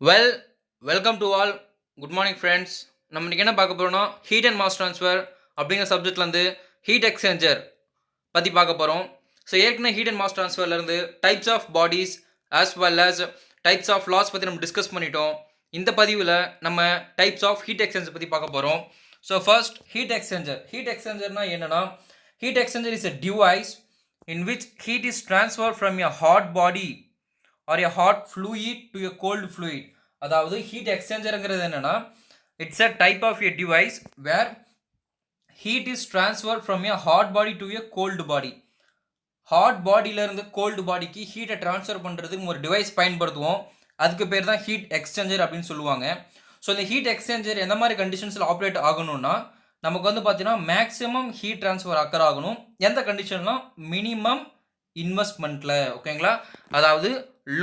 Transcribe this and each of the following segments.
Well welcome to all. Good morning friends. நம்ம இன்றைக்கி என்ன பார்க்க போகிறோம்னா ஹீட் அண்ட் மாஸ் ட்ரான்ஸ்ஃபர் அப்படிங்கிற சப்ஜெக்ட்லேருந்து ஹீட் எக்ஸ்சேஞ்சர் பற்றி பார்க்க போகிறோம். ஸோ ஏற்கனவே ஹீட் அண்ட் மாஸ் ட்ரான்ஸ்ஃபர்லேருந்து types of bodies as well as types of laws பற்றி நம்ம டிஸ்கஸ் பண்ணிட்டோம். இந்த பதிவில் நம்ம டைப்ஸ் ஆஃப் ஹீட் எக்ஸ்சேஞ்சர் பற்றி பார்க்க போகிறோம். So first heat exchanger. Heat எக்ஸ்சேஞ்சர்னா என்னென்னா, heat exchanger is a device in which heat is transferred from a hot body or a hot fluid to a cold fluid. அதாவது heat எக்ஸ்சேஞ்சருங்கிறது என்னன்னா, it's a type of a device where heat is transferred from a hot body to a cold body. Hot பாடியிலேருந்து cold பாடிக்கு ஹீட்டை transfer பண்ணுறதுக்கு ஒரு device பயன்படுத்துவோம். அதுக்கு பேர் தான் ஹீட் எக்ஸ்சேஞ்சர் அப்படின்னு சொல்லுவாங்க. ஸோ இந்த ஹீட் எக்ஸ்சேஞ்சர் எந்த மாதிரி கண்டிஷன்ஸில் ஆப்ரேட் ஆகணும்னா, நமக்கு பார்த்தீங்கன்னா மேக்ஸிமம் ஹீட் ட்ரான்ஸ்ஃபர் அக்கர் ஆகணும். எந்த கண்டிஷன்லாம் மினிமம் இன்வெஸ்ட்மெண்ட்டில், ஓகேங்களா? அதாவது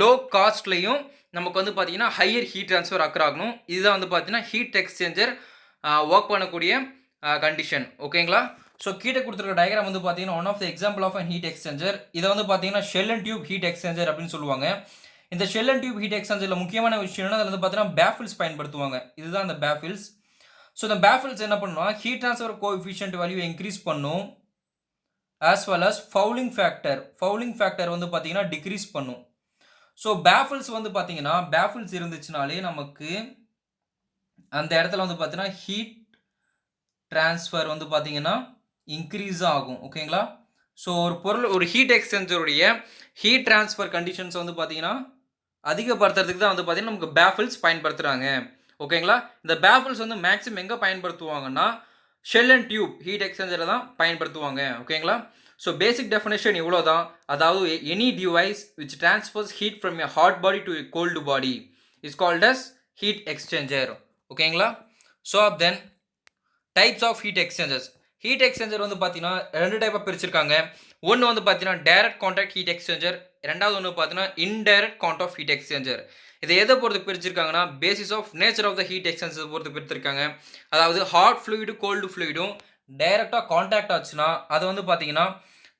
லோ காஸ்ட்லையும் நமக்கு பார்த்தீங்கன்னா ஹையர் ஹீட் ட்ரான்ஸ்ஃபர் அக்கர் ஆகணும். இதுதான் பார்த்தீங்கன்னா ஹீட் எக்ஸ்சேஞ்சர் ஒர்க் பண்ணக்கூடிய கண்டிஷன், ஓகேங்களா? ஸோ கீழே கொடுத்துருக்க டயக்ராம் பார்த்தீங்கன்னா one of the example of an heat exchanger. இதை பார்த்தீங்கன்னா shell and tube heat exchanger அப்படின்னு சொல்லுவாங்க. இந்த ஷெல் அண்ட் டியூப் ஹீட் எக்ஸ்சேஞ்சரில் முக்கியமான விஷயம் என்ன, அதில் பார்த்தீங்கன்னா பேஃபில்ஸ் பயன்படுத்துவாங்க. இதுதான் அந்த பேஃபில்ஸ். ஸோ இந்த பேஃபில்ஸ் என்ன பண்ணுவோம், heat transfer coefficient value increase பண்ணும், as well as fouling factor பார்த்தீங்கன்னா டிக்ரீஸ் பண்ணும். ஸோ பேஃபில்ஸ் பார்த்தீங்கன்னா பேஃபில்ஸ் இருந்துச்சுனாலே நமக்கு அந்த இடத்துல பார்த்தீங்கன்னா ஹீட் ட்ரான்ஸ்ஃபர் பார்த்தீங்கன்னா இன்க்ரீஸ் ஆகும், ஓகேங்களா? ஸோ ஒரு பொருள், ஒரு ஹீட் எக்ஸ்சேஞ்சருடைய ஹீட் ட்ரான்ஸ்ஃபர் கண்டிஷன்ஸ் பார்த்தீங்கன்னா அதிகப்படுத்துறதுக்கு தான் பார்த்தீங்கன்னா நமக்கு பேஃபில்ஸ் பயன்படுத்துகிறாங்க, ஓகேங்களா? இந்த பேஃபில்ஸ் மேக்ஸிமம் எங்கே பயன்படுத்துவாங்கன்னா ஷெல் அண்ட் டியூப் ஹீட் எக்ஸ்சேஞ்சரை தான் பயன்படுத்துவாங்க, ஓகேங்களா? ஸோ பேசிக் டெஃபினேஷன் இவ்வளோ தான். அதாவது any device which transfers heat from a hot body to a cold body is called as heat exchanger, ஓகேங்களா? So then types of heat exchangers. Heat exchanger பார்த்தீங்கன்னா ரெண்டு டைப்பாக பிரிச்சிருக்காங்க. ஒன்று பார்த்தீங்கன்னா டைரக்ட் கான்டாக்ட் ஹீட் எக்ஸ்சேஞ்சர், ரெண்டாவது ஒன்று பார்த்தீங்கன்னா இன்டைரக்ட் கான்டாக்ட் ஹீட் எக்ஸ்சேஞ்சர். இதை எதை பொறுத்து பிரிச்சிருக்காங்கன்னா basis of nature of the heat exchanger பொறுத்து பிரிச்சிருக்காங்க. அதாவது ஹாட் ஃப்ளூயிடும் கோல்டு ஃப்ளூயிடும் டைரெக்டாக கான்டாக்ட் ஆச்சுன்னா அதை பார்த்தீங்கன்னா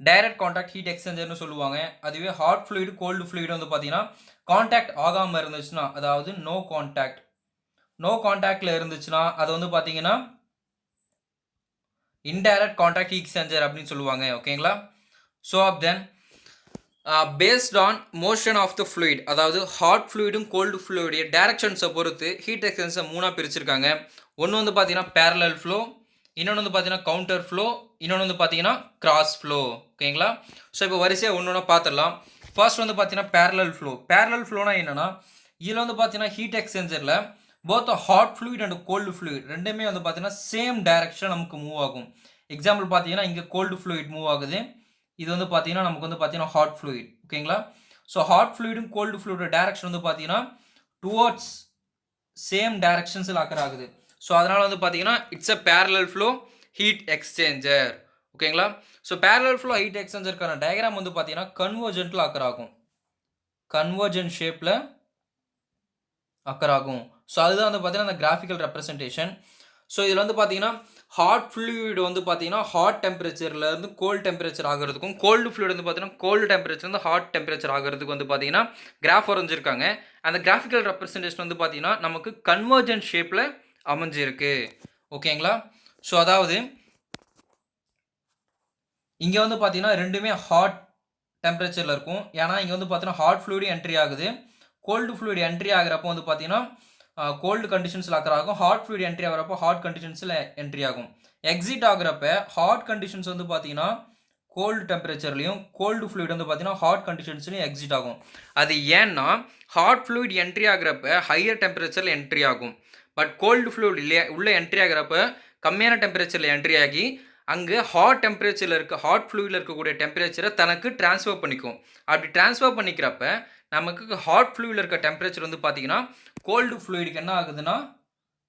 டைரக்ட் கான்டாக்ட் ஹீட் எக்ஸ்சேஞ்சர்னு சொல்லுவாங்க. அதுவே ஹாட் ஃப்ளூயிடு கோல்டு ஃப்ளூயிடு பார்த்தீங்கன்னா கான்டாக்ட் ஆகாமல் இருந்துச்சுன்னா, அதாவது நோ கான்டாக்டில் இருந்துச்சுன்னா அதை பார்த்தீங்கன்னா இன்டைரக்ட் கான்டாக்ட் ஹீட் எக்ஸ்சேஞ்சர் அப்படின்னு சொல்லுவாங்க, ஓகேங்களா? So then based on motion of the fluid, அதாவது ஹாட் ஃப்ளூயிடும் கோல்டு ஃப்ளூயிடைய டைரக்ஷன்ஸை பொறுத்து ஹீட் எக்ஸ்சேஞ்சரை மூணாக பிரிச்சிருக்காங்க. ஒன்று பார்த்தீங்கன்னா பேரலல் ஃப்ளோ, இன்னொன்று பார்த்தீங்கன்னா கவுண்டர் ஃப்ளோ, இன்னொன்று பார்த்தீங்கன்னா கிராஸ் ஃப்ளோ, ஓகேங்களா? ஸோ இப்போ வரிசையாக ஒன்று பார்த்துடலாம். ஃபர்ஸ்ட் பார்த்தீங்கன்னா பேரலல் ஃப்ளோனா என்னென்னா, இதில் பார்த்தீங்கன்னா ஹீட் எக்ஸ்சேஞ்சரில் both hot fluid and cold fluid ரெண்டுமே பார்த்தீங்கன்னா சேம் டைரக்ஷன் நமக்கு மூவ் ஆகும். எக்ஸாம்பிள் பார்த்தீங்கன்னா இங்கே கோல்டு ஃப்ளூயிட் மூவ் ஆகுது, இது பார்த்தீங்கன்னா நமக்கு பார்த்தீங்கன்னா ஹாட் ஃப்ளூயிட், ஓகேங்களா? ஸோ ஹாட் ஃப்ளூயிடும் கோல்டு ஃப்ளூயிட் டைரக்ஷன் பார்த்தீங்கன்னா டுவர்ட்ஸ் சேம் டைரக்ஷன்ஸில் அக்கர் ஆகுது. ஸோ அதனால் பார்த்தீங்கன்னா it's a parallel flow heat exchanger, ஓகேங்களா? ஸோ பேரலல் ஃப்ளோ ஹீட் எக்ஸ்சேஞ்சருக்கான டயக்ராம் பார்த்தீங்கன்னா கன்வர்ஜென்ட்டில் அக்கர் ஆகும், கன்வர்ஜென்ட் ஷேப்பில் அக்கர் ஆகும். ஸோ அதுதான் பார்த்தீங்கன்னா அந்த கிராஃபிக்கல் ரெப்ரசன்டேஷன். ஸோ இதில் பார்த்தீங்கன்னா ஹாட் ஃப்ளூயிட் பார்த்தீங்கன்னா ஹாட் டெம்பரேச்சர்லேருந்து கோல்டு டெம்பரேச்சர் ஆகிறதுக்கும், கோல்டு ஃப்ளூயிட் பார்த்தீங்கன்னா கோல்டு டெம்பரேச்சர்லேருந்து ஹாட் டெம்பரேச்சர் ஆகிறதுக்கு பார்த்தீங்கன்னா கிராஃப் வரைஞ்சிருக்காங்க. அந்த கிராஃபிக்கல் ரெப்ரசன்டேஷன் பார்த்தீங்கன்னா நமக்கு கன்வர்ஜென்ட் ஷேப்பில் அமைஞ்சிருக்கு, ஓகேங்களா? ஸோ அதாவது இங்கே பார்த்தீங்கன்னா ரெண்டுமே ஹாட் டெம்பரேச்சரில் இருக்கும். ஏன்னா இங்கே பார்த்தீங்கன்னா ஹாட் ஃப்ளூயிட் என்ட்ரி ஆகுது, கோல்டு ஃப்ளூயிட் என்ட்ரி ஆகிறப்போ பார்த்தீங்கன்னா கோல்டு கண்டிஷன்ஸில் அக்கர் ஆகும், ஹாட் ஃப்ளூயிட் என்ட்ரி ஆகிறப்போ ஹாட் கண்டிஷன்ஸில் என்ட்ரி ஆகும். எக்ஸிட் ஆகிறப்ப ஹாட் கண்டிஷன்ஸ் பார்த்தீங்கன்னா கோல்டு டெம்பரேச்சர்லையும், கோல்டு ஃப்ளூயிட் பார்த்தீங்கன்னா ஹாட் கண்டிஷன்ஸ்லையும் எக்ஸிட் ஆகும். அது ஏன்னா ஹாட் ஃப்ளூயிட் என்ட்ரி ஆகிறப்ப ஹையர் டெம்பரேச்சரில் என்ட்ரி ஆகும், பட் கோல்டு ஃப்ளூயிட் இல்லையா உள்ளே என்ட்ரி ஆகிறப்ப கம்மியான டெம்பரேச்சரில் என்ட்ரி ஆகி அங்கே ஹாட் டெம்பரேச்சரில் ஹாட் ஃப்ளூயிடில் இருக்கக்கூடிய டெம்பரேச்சரை தனக்கு ட்ரான்ஸ்ஃபர் பண்ணிக்கும். அப்படி ட்ரான்ஸ்ஃபர் பண்ணிக்கிறப்ப நமக்கு ஹாட் ஃப்ளூயிடில் இருக்க டெம்பரேச்சர் பார்த்தீங்கன்னா கோல்டு ஃப்ளூயிடுக்கு என்ன ஆகுதுன்னா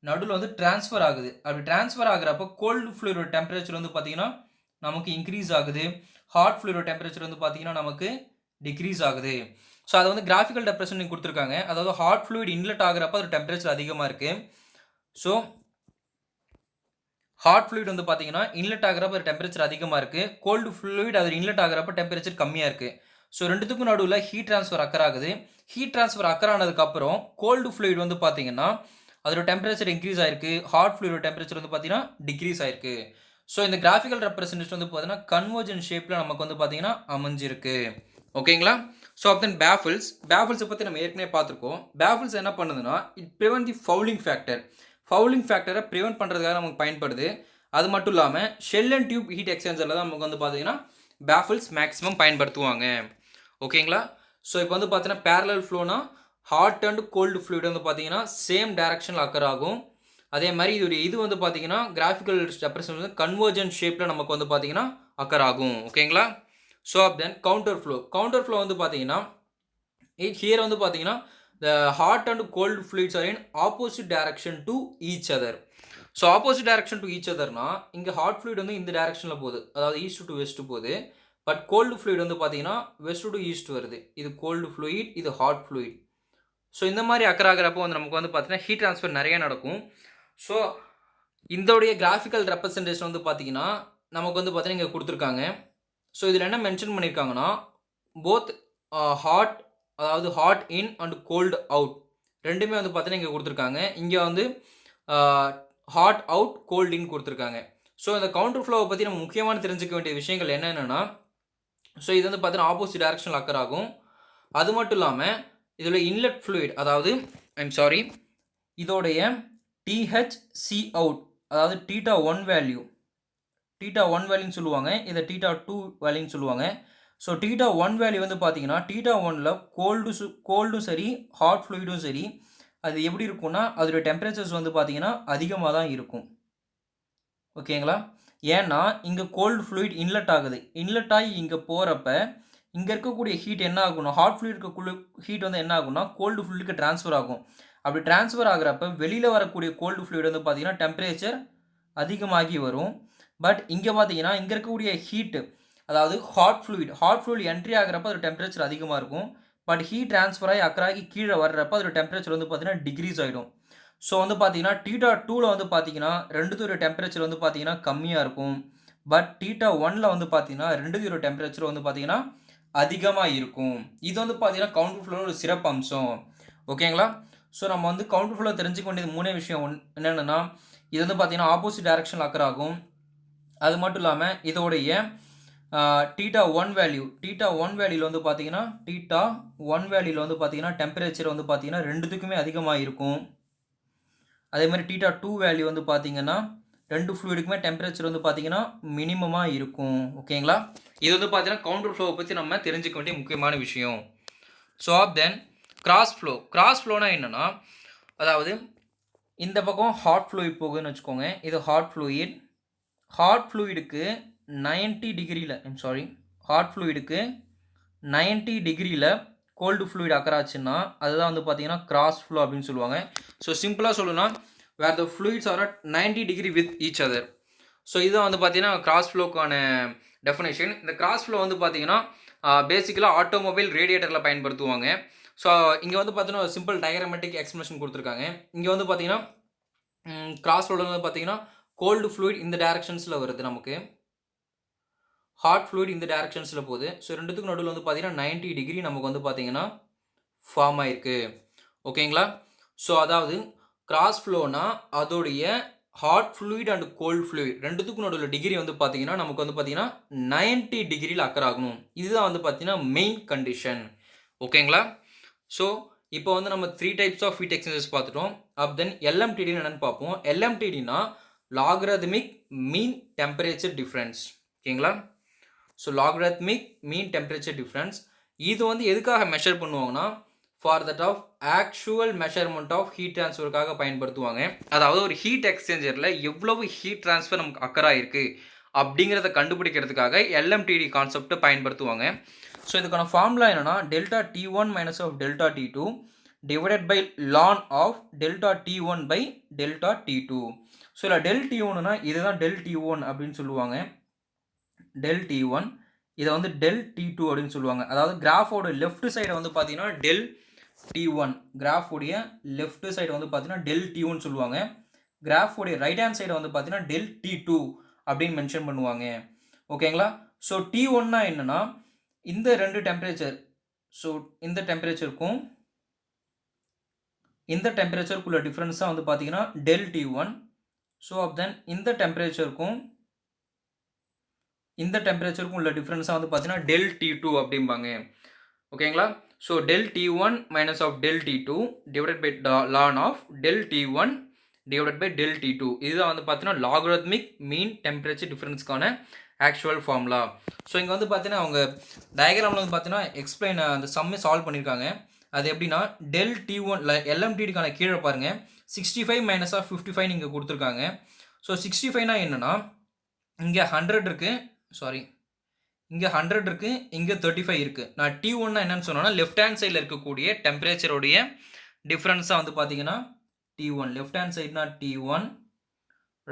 நடுவில் ட்ரான்ஸ்ஃபர் ஆகுது. அப்படி ட்ரான்ஸ்ஃபர் ஆகிறப்ப கோல்டு ஃப்ளூயிடோட டெம்பரேச்சர் பார்த்தீங்கன்னா நமக்கு இன்க்ரீஸ் ஆகுது, ஹாட் ஃப்ளூயிடோட டெம்பரேச்சர் பார்த்தீங்கன்னா நமக்கு டிக்ரீஸ் ஆகுது. ஸோ அதை கிராஃபிக்கல் ரெப்ரசன்ட் கொடுத்துருக்காங்க. அதாவது ஹாட் ஃப்ளூயிட் இன்லெட் ஆகிறப்ப அது டெம்பரேச்சர் அதிகமாக இருக்குது. ஸோ ஹாட் ஃப்ளூயிட் பார்த்தீங்கன்னா இன்லெட் ஆகிறப்ப டெம்பரேச்சர் அதிகமாக இருக்குது, கோல்டு ஃப்ளூயிட் அது இன்லெட் ஆகிறப்ப டெம்பரேச்சர் கம்மியாக இருக்குது. ஸோ ரெண்டுத்துக்கும் நடுவில் ஹீட் ட்ரான்ஸ்ஃபர் அக்கர் ஆகுது. ஹீட் ட்ரான்ஸ்ஃபர் அக்கர் ஆனதுக்கப்புறம் கோல்டு ஃப்ளூயிட் வந்து பார்த்தீங்கன்னா அதோட டெம்பரேச்சர் இன்க்ரீஸ் ஆயிருக்கு, ஹாட் ஃப்ளூயிடோட டெம்பரேச்சர் வந்து பார்த்தீங்கன்னா டிக்ரீஸ் ஆயிருக்கு. ஸோ இந்த கிராஃபிக்கல் ரெப்ரசன்டேஷன் வந்து பார்த்தீங்கன்னா கன்வர்ஜன் ஷேப்பில் நமக்கு வந்து பார்த்தீங்கன்னா அமைஞ்சிருக்கு. ஓகேங்களா? ஸோ தென் பேஃபிள்ஸை பற்றி நம்ம ஏற்கனவே பார்த்துருக்கோம். பேஃபிள்ஸ் என்ன பண்ணுதுன்னா it prevent the fouling factor. Fouling ஃபேக்டரை ப்ரிவென்ட் பண்ணுறதுக்காக நமக்கு பயன்படுது. அது மட்டும் இல்லாமல் ஷெல் அண்ட் டியூப் ஹீட் எக்ஸ்சேஞ்சரில் தான் நமக்கு வந்து பார்த்தீங்கன்னா பேஃபிள்ஸ் மேக்ஸிமம் பயன்படுத்துவாங்க. ஓகேங்களா? ஸோ இப்போ வந்து பார்த்தீங்கன்னா பேரலல் ஃப்ளோனா ஹாட் அண்ட் கோல்டு ஃப்ளூயிட் வந்து பார்த்தீங்கன்னா சேம் டைரக்ஷனில் அக்கர் ஆகும். அதே மாதிரி இது வந்து பார்த்தீங்கன்னா கிராஃபிக்கல் ரெப்ரசன்டேஷன் வந்து கன்வர்ஜன் ஷேப்பில் நமக்கு வந்து பார்த்தீங்கன்னா அக்கர் ஆகும். ஓகேங்களா? ஸோ தென் கவுண்டர் ஃப்ளோ வந்து பார்த்தீங்கன்னா ஹியர் வந்து பார்த்தீங்கன்னா the hot and cold fluids are in opposite direction to each other. So opposite direction to each அதர்னா இங்கே ஹாட் ஃப்ளூயிட் வந்து இந்த டைரக்ஷனில் போகுது, அதாவது ஈஸ்ட் டு வெஸ்ட் போகுது. பட் கோல்டு ஃப்ளூயிட் வந்து பார்த்தீங்கன்னா வெஸ்ட் டு ஈஸ்ட் வருது. இது கோல்டு ஃப்ளூயிட், இது ஹாட் ஃப்ளூயிட். ஸோ இந்த மாதிரி அக்கர் ஆகிறப்போ வந்து நமக்கு வந்து பார்த்தீங்கன்னா ஹீட் ட்ரான்ஸ்ஃபர் நிறைய நடக்கும். ஸோ இதோடைய கிராஃபிக்கல் ரெப்ரசன்டேஷன் வந்து பார்த்தீங்கன்னா நமக்கு வந்து பார்த்தீங்கன்னா இங்கே கொடுத்துருக்காங்க. ஸோ இதில் என்ன மென்ஷன் பண்ணியிருக்காங்கன்னா போத் ஹாட், அதாவது hot in and cold out ரெண்டுமே வந்து பார்த்தீங்கன்னா இங்கே கொடுத்துருக்காங்க. இங்கே வந்து ஹாட் அவுட் கோல்டு இன் கொடுத்துருக்காங்க. ஸோ இந்த கவுண்டர் ஃப்ளோவை பற்றி நம்ம முக்கியமான தெரிஞ்சுக்க வேண்டிய விஷயங்கள் என்னென்னா, ஸோ இது வந்து பார்த்தீங்கன்னா ஆப்போசிட் டைரக்ஷனில் அக்கர் ஆகும். அது மட்டும் இல்லாமல் இதில் இன்லெட் ஃப்ளூயிட், அதாவது இதோடைய டிஹெச்சி அவுட், அதாவது θ1 வேல்யூன்னு சொல்லுவாங்க, இதை θ2 வேல்யூன்னு சொல்லுவாங்க. ஸோ θ1 வேல்யூ வந்து பார்த்தீங்கன்னா θ1ல் கோல்டும் சரி ஹாட் ஃப்ளூயிடும் சரி அது எப்படி இருக்கும்னா அதோடைய டெம்பரேச்சர்ஸ் வந்து பார்த்தீங்கன்னா அதிகமாக தான் இருக்கும். ஓகேங்களா? ஏன்னா இங்கே கோல்டு ஃப்ளூயிட் இன்லெட் ஆகுது. இன்லெட் ஆகி இங்கே போகிறப்ப இங்கே இருக்கக்கூடிய ஹீட் என்ன ஆகும்னா ஹாட் ஃப்ளூயிடுக்கு ஹீட் வந்து என்ன ஆகும்னா கோல்டு ஃப்ளூயிடுக்கு ட்ரான்ஸ்ஃபர் ஆகும். அப்படி ட்ரான்ஸ்ஃபர் ஆகிறப்ப வெளியில் வரக்கூடிய கோல்டு ஃப்ளூயிட் வந்து பார்த்தீங்கன்னா டெம்பரேச்சர் அதிகமாகி வரும். பட் இங்கே பார்த்தீங்கன்னா இங்கே இருக்கக்கூடிய ஹீட்டு, அதாவது ஹாட் ஃப்ளூயிட் என்ட்ரி ஆகிறப்ப அதோட டெம்பரேச்சர் அதிகமாக இருக்கும். பட் ஹீட் ட்ரான்ஸ்ஃபர் ஆகி அக்கராகி கீழே வர்றப்ப அதோட டெம்பரேச்சர் வந்து பார்த்தீங்கன்னா டிக்ரீஸ் ஆகிடும். ஸோ வந்து பார்த்தீங்கன்னா θ2ல் வந்து பார்த்தீங்கன்னா ரெண்டுத்தோட டெம்பரேச்சர் வந்து பார்த்தீங்கன்னா கம்மியாக இருக்கும். பட் θ1ல் வந்து பார்த்தீங்கன்னா ரெண்டுத்தோட டெம்பரேச்சர் வந்து பார்த்தீங்கன்னா அதிகமாக இருக்கும். இது வந்து பார்த்தீங்கன்னா கவுண்டர் ஃப்ளோவோட ஒரு சிறப்பு அம்சம். ஓகேங்களா? ஸோ நம்ம வந்து கவுண்டர் ஃப்ளோ தெரிஞ்சுக்க வேண்டியது மூணே விஷயம் என்னென்னா இது வந்து பார்த்தீங்கன்னா ஆப்போசிட் டைரக்ஷனில் அக்கர் ஆகும். அது மட்டும் இல்லாமல் இதோடைய θ1 வேல்யூவில் வந்து பார்த்தீங்கன்னா டெம்பரேச்சர் வந்து பார்த்தீங்கன்னா ரெண்டுத்துக்குமே அதிகமாக இருக்கும். அதே மாதிரி θ2 வேல்யூ வந்து பார்த்தீங்கன்னா ரெண்டு ஃப்ளூயிடுக்குமே டெம்பரேச்சர் வந்து பார்த்தீங்கன்னா மினிமமாக இருக்கும். ஓகேங்களா? இது வந்து பார்த்தீங்கன்னா கவுண்டர் ஃப்ளோவை பற்றி நம்ம தெரிஞ்சுக்க வேண்டிய முக்கியமான விஷயம். ஸோ தென் கிராஸ் ஃப்ளோனா என்னென்னா, அதாவது இந்த பக்கம் ஹாட் ஃப்ளூயிட் போகுதுன்னு வச்சுக்கோங்க, இது ஹாட் ஃப்ளூயிடுக்கு 90 டிகிரியில் கோல்டு ஃப்ளூயிட் அக்கர் ஆச்சுன்னா அதுதான் வந்து பார்த்தீங்கன்னா கிராஸ் ஃப்ளோ அப்படின்னு சொல்லுவாங்க. ஸோ சிம்பிளாக சொல்லணும்னா where the fluids are at 90 degree with each other. So இதுதான் வந்து பார்த்தீங்கன்னா கிராஸ் ஃப்ளோக்கான டெஃபினேஷன். இந்த கிராஸ் ஃப்ளோ வந்து பார்த்தீங்கன்னா பேசிக்கலாக ஆட்டோமொபைல் ரேடியேட்டரில் பயன்படுத்துவாங்க. ஸோ இங்கே வந்து பார்த்தீங்கன்னா ஒரு சிம்பிள் டயக்ராமேட்டிக் எக்ஸ்பிளனேஷன் கொடுத்துருக்காங்க. இங்கே வந்து பார்த்தீங்கன்னா கிராஸ் ஃப்ளோவில் வந்து பார்த்தீங்கன்னா கோல்டு ஃப்ளூயிட் இந்த டைரக்ஷன்ஸில் வருது, நமக்கு ஹாட் ஃப்ளூயிட் இந்த டைரக்ஷன்ஸில் போகுது. ஸோ ரெண்டுத்துக்கும் நடுவில் வந்து பார்த்தீங்கன்னா 90 டிகிரி நமக்கு வந்து பார்த்தீங்கன்னா ஃபார்ம் ஆயிருக்கு. ஓகேங்களா? ஸோ அதாவது கிராஸ் ஃப்ளோனா அதோடைய hot fluid and cold fluid ரெண்டுத்துக்கும் நடுவில் டிகிரி வந்து பார்த்தீங்கன்னா நமக்கு வந்து பார்த்தீங்கன்னா 90 டிகிரியில் அக்கர் ஆகணும். இதுதான் வந்து பார்த்தீங்கன்னா மெயின் கண்டிஷன். ஓகேங்களா? ஸோ இப்போ வந்து நம்ம 3 டைப்ஸ் ஆஃப் ஹீட் எக்ஸ்சேஞ்சர்ஸ் பார்த்துட்டோம். தென் எல்எம்டிடின்னு என்னென்னு பார்ப்போம். எல்எம்டிடினா லாகரித்மிக் மீன் டெம்பரேச்சர் டிஃப்ரென்ஸ். ஓகேங்களா? So logarithmic mean temperature difference இது வந்து எதுக்காக மெஷர் பண்ணுவாங்கன்னா for that of actual measurement of heat ட்ரான்ஸ்ஃபருக்காக பயன்படுத்துவாங்க. அதாவது ஒரு ஹீட் எக்ஸ்சேஞ்சரில் எவ்வளவு ஹீட் ட்ரான்ஸ்ஃபர் நமக்கு அக்கர் ஆகிருக்கு அப்படிங்கிறத கண்டுபிடிக்கிறதுக்காக எல்எம்டிடி கான்செப்டை பயன்படுத்துவாங்க. ஸோ இதுக்கான ஃபார்முலா என்னென்னா ΔT1 minus of ΔT2 divided by ln of ΔT1 by ΔT2. So இல்லை ΔT1னா இதுதான் ΔT1 அப்படின்னு சொல்லுவாங்க. ΔT1 இதை வந்து ΔT2 அப்படின்னு சொல்லுவாங்க. அதாவது கிராஃபோட லெஃப்ட் சைடை வந்து பார்த்தீங்கன்னா ΔT1, கிராஃபோடைய லெஃப்ட் சைடு வந்து பார்த்தீங்கன்னா ΔT1 சொல்லுவாங்க. கிராஃபோடைய ரைட் ஹேண்ட் சைடை வந்து பார்த்தீங்கன்னா ΔT2 அப்படின்னு மென்ஷன் பண்ணுவாங்க. ஓகேங்களா? ஸோ T1னா என்னென்னா இந்த ரெண்டு டெம்பரேச்சர், ஸோ இந்த டெம்பரேச்சருக்கும் இந்த டெம்பரேச்சருக்குள்ள டிஃப்ரென்ஸ் தான் வந்து பார்த்தீங்கன்னா டெல் T1. ஸோ தென் இந்த டெம்பரேச்சருக்கும் உள்ள டிஃப்ரென்ஸாக வந்து பார்த்தீங்கன்னா டெல் T2 அப்படிம்பாங்க. ஓகேங்களா? So del T1 minus of del T2 divided by ln of del T1 divided by del T2. இதுதான் வந்து பார்த்தீங்கன்னா லாகரித்மிக் மீன் டெம்பரேச்சர் டிஃப்ரென்ஸ்க்கான ஆக்சுவல் ஃபார்முலா. ஸோ இங்கே வந்து பார்த்தீங்கன்னா அவங்க டயக்ராமில் வந்து பார்த்தீங்கன்னா அந்த சம்மை சால்வ் பண்ணியிருக்காங்க. அது எப்படின்னா டெல் T1 LMTDக்கான கீழே பாருங்கள் 65 மைனஸ் ஆஃப் 55 இங்கே கொடுத்துருக்காங்க. ஸோ 65னா என்னென்னா இங்கே 100 இருக்குது, சாரி இங்கே 100 இருக்குது, இங்கே 35 இருக்குது. நான் T1னா என்னன்னு சொன்னோன்னா லெஃப்ட் ஹேண்ட் சைடில் இருக்கக்கூடிய டெம்பரேச்சருடைய டிஃப்ரென்ஸாக வந்து பார்த்தீங்கன்னா T1. லெஃப்ட் ஹேண்ட் சைட்னா T1,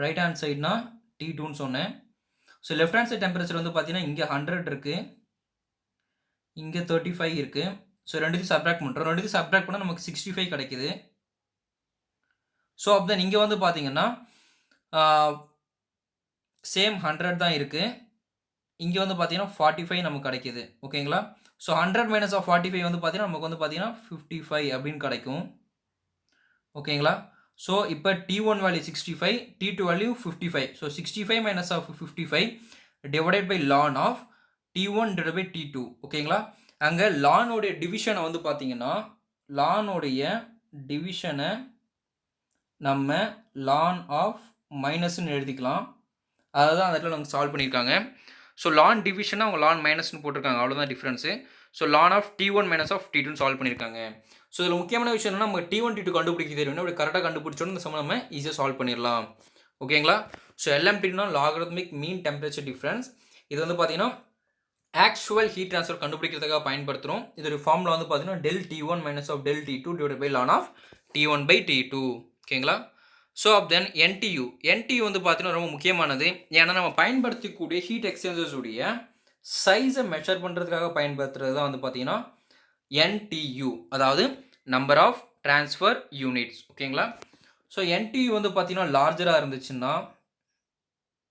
ரைட் ஹேண்ட் சைட்னா T2ன்னு சொன்னேன். So left hand side temperature வந்து பார்த்தீங்கன்னா இங்கே 100 இருக்குது, இங்கே 35 இருக்குது. ஸோ ரெண்டுத்தையும் சப்ட்ராக்ட் பண்ணுறோம். ரெண்டுத்தையும் சப்ட்ராக்ட் பண்ணால் நமக்கு 65 கிடைக்குது. ஸோ தென் இங்கே வந்து பார்த்தீங்கன்னா சேம் 100 தான் இருக்குது. இங்கே வந்து பார்த்தீங்கன்னா 45 நமக்கு கிடைக்குது. ஓகேங்களா? ஸோ 100 மைனஸ் ஆஃப் 45 வந்து பார்த்தீங்கன்னா நமக்கு வந்து பார்த்தீங்கன்னா 55 அப்படின்னு கிடைக்கும். ஓகேங்களா? ஸோ இப்போ T1 value 65, T2 value 55. So 65 minus of 55 divided by ln of T1 divide by T2. ஓகேங்களா? அங்கே லானோடைய டிவிஷனை வந்து பார்த்தீங்கன்னா லானோடைய டிவிஷனை நம்ம லான் ஆஃப் மைனஸ்ன்னு எழுதிக்கலாம். அதை தான் அந்த இடத்துல நமக்கு சால்வ் பண்ணியிருக்காங்க. ஸோ லான் டிவிஷனை அவங்க லான் மைனஸ்னு போட்டிருக்காங்க, அவ்வளோதான் difference. So ln of T1 minus of T2ன்னு சால்வ் பண்ணியிருக்காங்க. ஸோ இதில் முக்கியமான விஷயம் என்னன்னா நம்ம T1 T2 கண்டுபிடிக்க தெரியும். அப்படி கரெக்டாக கண்டுபிடிச்சோன்னு இந்த சமயம் நம்ம ஈஸியாக சால்வ் பண்ணிடலாம். ஓகேங்களா? So LMTDனா logarithmic mean temperature difference. இது வந்து பார்த்தீங்கன்னா ஆக்சுவல் ஹீட் ட்ரான்ஸ்ஃபர் கண்டுபிடிக்கிறதுக்காக பயன்படுத்துகிறோம். இதோட ஃபார்முலா வந்து பார்த்தீங்கன்னா del T1 minus of del T2 divide by ln of T1 by T2. ஓகேங்களா? ஸோ தென் NTU வந்து பார்த்தீங்கன்னா ரொம்ப முக்கியமானது. ஏன்னா நம்ம பயன்படுத்தக்கூடிய ஹீட் எக்ஸ்சேஞ்சர்ஸுடைய சைஸை மெஷர் பண்ணுறதுக்காக பயன்படுத்துறது தான் வந்து பார்த்தீங்கன்னா NTU, அதாவது நம்பர் ஆஃப் ட்ரான்ஸ்ஃபர் யூனிட்ஸ். ஓகேங்களா? ஸோ NTU வந்து பார்த்தீங்கன்னா லார்ஜராக இருந்துச்சுன்னா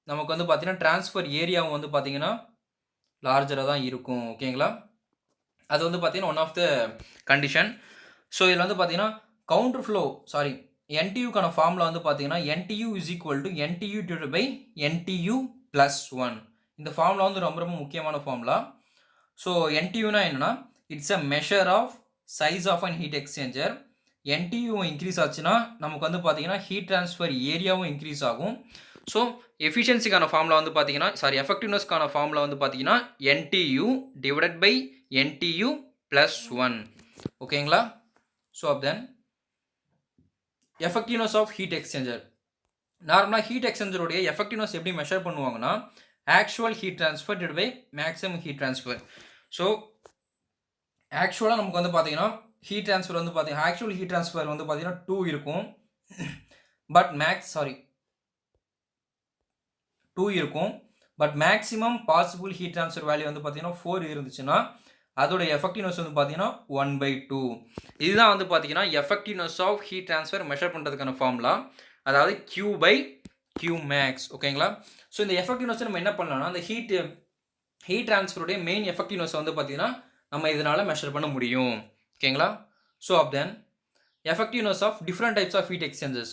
நமக்கு வந்து பார்த்தீங்கன்னா ட்ரான்ஸ்ஃபர் ஏரியாவும் வந்து பார்த்தீங்கன்னா லார்ஜராக தான் இருக்கும். ஓகேங்களா? அது வந்து பார்த்தீங்கன்னா one of the condition. So இதில் வந்து பார்த்தீங்கன்னா கவுண்டர் ஃப்ளோ NTUக்கான ஃபார்முலா வந்து பார்த்தீங்கன்னா NTU is equal to NTU divided by NTU plus 1. இந்த ஃபார்முலா வந்து ரொம்ப ரொம்ப முக்கியமான ஃபார்முலா. ஸோ NTUனா என்னன்னா it's a measure of size of an heat exchanger. NTU increase ஆச்சுன்னா நமக்கு வந்து பார்த்தீங்கன்னா ஹீட் ட்ரான்ஸ்ஃபர் ஏரியாவும் இன்க்ரீஸ் ஆகும். ஸோ எஃபிஷியன்சிக்கான ஃபார்முலா வந்து பார்த்தீங்கன்னா எஃபெக்டிவ்னஸ்க்கான ஃபார்முலா வந்து பார்த்தீங்கன்னா NTU divided by NTU plus 1. ஓகேங்களா? So then effectiveness of heat exchanger. நார்மலாக ஹீட் எக்ஸ்சேஞ்சருடைய எஃபெக்டிவ்னஸ் எப்படி மெஷர் பண்ணுவாங்கன்னா actual heat transfer divide by maximum heat transfer. So ஆக்சுவலாக நமக்கு வந்து பார்த்தீங்கன்னா ஹீட் ட்ரான்ஸ்ஃபர் வந்து பார்த்தீங்கன்னா ஆக்சுவல் ஹீட் ட்ரான்ஸ்ஃபர் வந்து பார்த்தீங்கன்னா 2 இருக்கும். பட் 2 இருக்கும். But maximum possible heat transfer value வந்து பார்த்தீங்கன்னா 4 இருந்துச்சுன்னா அதோட எஃபெக்டிவ்னஸ் வந்து பார்த்தீங்கன்னா 1/2. இதுதான் வந்து பார்த்தீங்கன்னா effectiveness of heat transfer measure பண்ணுறதுக்கான ஃபார்முலா, அதாவது Q/Q மேக்ஸ். ஓகேங்களா? ஸோ இந்த எஃபெக்டிவ்னஸ் நம்ம என்ன பண்ணலாம்னா அந்த ஹீட் ட்ரான்ஸ்ஃபருடைய மெயின் எஃபெக்டிவ்னஸ் வந்து பார்த்தீங்கன்னா நம்ம இதனால் மெஷர் பண்ண முடியும். ஓகேங்களா? So then effectiveness of different types of heat exchangers.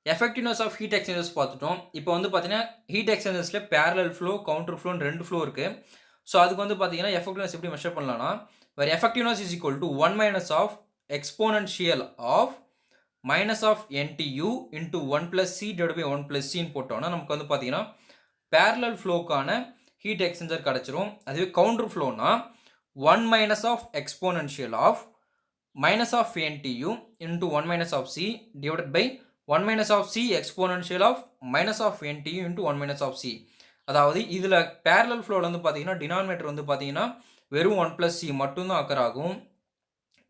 Effectiveness of heat exchangers பார்த்துட்டோம். இப்போ வந்து பார்த்தீங்கன்னா ஹீட் எக்ஸ்சேஞ்சர்ஸில் பேரலல் ஃப்ளோ, கவுண்டர் ஃப்ளோன்னு 2 ஃப்ளோ இருக்குது. ஸோ அதுக்கு வந்து பார்த்தீங்கன்னா எஃபெக்டிவ்னஸ் எப்படி மெஷர் பண்ணலாம்னா வேறு effectiveness is equal to 1 minus of exponential of minus of NTU into 1 + C divide by 1 + Cன்னு போட்டோம்னா நமக்கு வந்து பார்த்தீங்கன்னா பேரலல் ஃப்ளோக்கான ஹீட் எக்ஸ்சேஞ்சர் கிடச்சிரும். அதுவே கவுண்டர் ஃப்ளோனா 1 minus of exponential of minus of NTU into 1 minus of C divide by 1 minus of C exponential of minus of NTU into 1 minus of C. அதாவது இதில் பேரலல் ஃப்ளோவில் வந்து பார்த்தீங்கன்னா டினாமினேட்டர் வந்து பார்த்தீங்கன்னா வெறும் 1 + C மட்டும்தான் அக்கர் ஆகும்.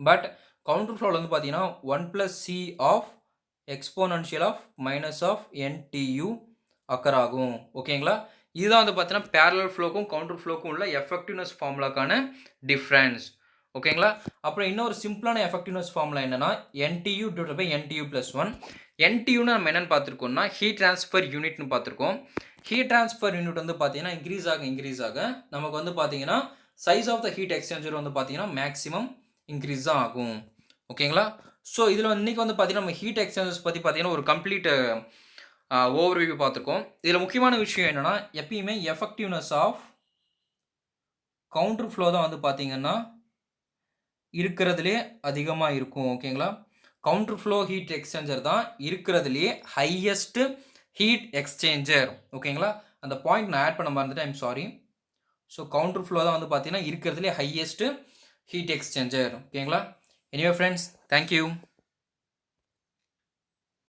பட் கவுண்டர் ஃப்ளோவில் வந்து பார்த்தீங்கன்னா 1 + C of exponential of minus of NTU occur ஆகும். ஓகேங்களா? இதுதான் வந்து பார்த்தீங்கன்னா பேரலல் ஃப்ளோக்கும் கவுண்டர் ஃப்ளோக்கும் உள்ள எஃபெக்டிவ்னஸ் ஃபார்முலாக்கான டிஃப்ரென்ஸ். ஓகேங்களா? அப்புறம் இன்னொரு சிம்பிளான எஃபெக்டிவ்னஸ் ஃபார்முலா என்னன்னா NTU divide by NTU plus 1. NTUன்னு நம்ம என்னென்னு பார்த்துருக்கோம்னா ஹீட் ட்ரான்ஸ்ஃபர் யூனிட்னு பார்த்துருக்கோம். ஹீட் ட்ரான்ஸ்ஃபர் யூனிட் வந்து பார்த்தீங்கன்னா இன்க்ரீஸ் ஆக நமக்கு வந்து பார்த்தீங்கன்னா size of the heat exchanger வந்து பார்த்தீங்கன்னா மேக்ஸிமம் இன்க்ரீஸ் தான் ஆகும். ஓகேங்களா? ஸோ இதில் இன்றைக்கி வந்து பார்த்தீங்கன்னா நம்ம ஹீட் எக்ஸ்சேஞ்சர்ஸ் பற்றி பார்த்தீங்கன்னா ஒரு கம்ப்ளீட் ஓவர்வியூ பார்த்துருக்கோம். இதில் முக்கியமான விஷயம் என்னென்னா எப்பயுமே எஃபெக்டிவ்னஸ் ஆஃப் கவுண்டர் ஃப்ளோ தான் வந்து பார்த்தீங்கன்னா இருக்கிறதுலே அதிகமாக இருக்கும். ஓகேங்களா? கவுண்டர் ஃப்ளோ ஹீட் எக்ஸ்சேஞ்சர் தான் இருக்கிறதுலே ஹையஸ்ட் ஹீட் எக்ஸ்சேஞ்சர். ஓகேங்களா? அந்த பாயிண்ட் நான் ஆட் பண்ண மறந்துட்டேன். I'm sorry. So counter flow தான் வந்து பார்த்தீங்கன்னா இருக்கிறதுலே ஹையஸ்ட் ஹீட் எக்ஸ்சேஞ்சர். ஓகேங்களா? Anyway friends, thank you.